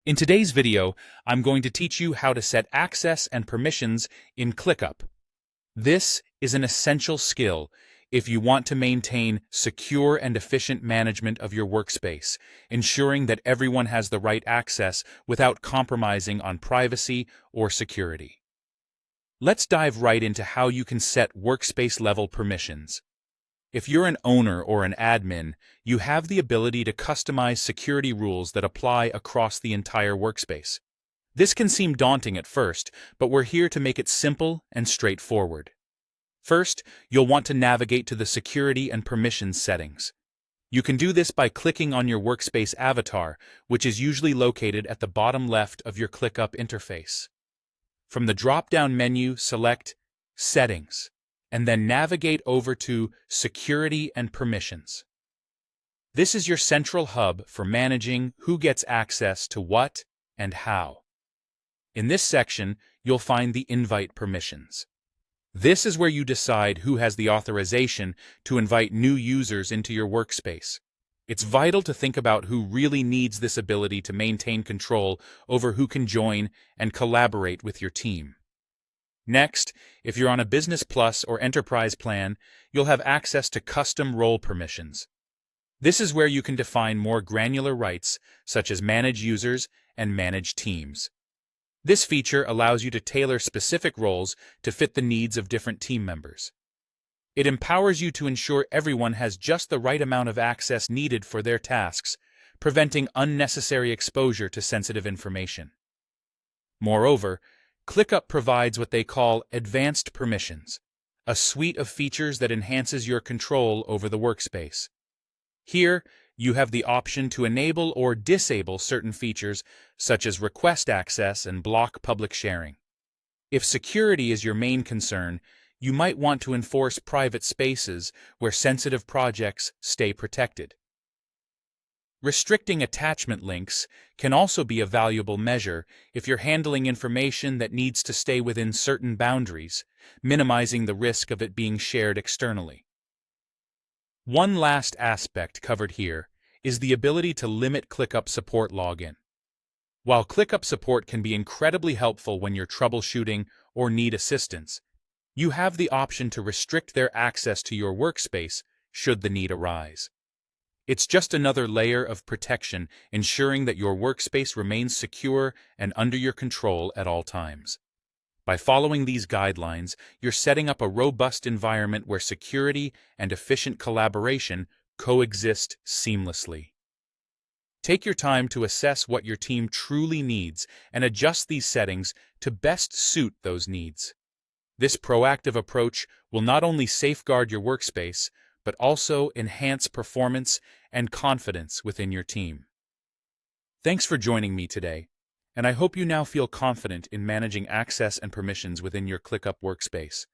In today's video, I'm going to teach you how to set access and permissions in ClickUp. This is an essential skill if you want to maintain secure and efficient management of your workspace, ensuring that everyone has the right access without compromising on privacy or security. Let's dive right into how you can set workspace-level permissions. If you're an owner or an admin, you have the ability to customize security rules that apply across the entire workspace. This can seem daunting at first, but we're here to make it simple and straightforward. First, you'll want to navigate to the Security and Permissions settings. You can do this by clicking on your workspace avatar, which is usually located at the bottom left of your ClickUp interface. From the drop-down menu, select Settings, and then navigate over to Security and Permissions. This is your central hub for managing who gets access to what and how. In this section, you'll find the Invite Permissions. This is where you decide who has the authorization to invite new users into your workspace. It's vital to think about who really needs this ability to maintain control over who can join and collaborate with your team. Next, if you're on a Business Plus or Enterprise plan, you'll have access to custom role permissions. This is where you can define more granular rights, such as manage users and manage teams. This feature allows you to tailor specific roles to fit the needs of different team members. It empowers you to ensure everyone has just the right amount of access needed for their tasks, preventing unnecessary exposure to sensitive information. Moreover, ClickUp provides what they call Advanced Permissions, a suite of features that enhances your control over the workspace. Here, you have the option to enable or disable certain features, such as request access and block public sharing. If security is your main concern, you might want to enforce private spaces where sensitive projects stay protected. Restricting attachment links can also be a valuable measure if you're handling information that needs to stay within certain boundaries, minimizing the risk of it being shared externally. One last aspect covered here is the ability to limit ClickUp support login. While ClickUp support can be incredibly helpful when you're troubleshooting or need assistance, you have the option to restrict their access to your workspace should the need arise. It's just another layer of protection, ensuring that your workspace remains secure and under your control at all times. By following these guidelines, you're setting up a robust environment where security and efficient collaboration coexist seamlessly. Take your time to assess what your team truly needs and adjust these settings to best suit those needs. This proactive approach will not only safeguard your workspace, but also enhance performance and confidence within your team. Thanks for joining me today, and I hope you now feel confident in managing access and permissions within your ClickUp workspace.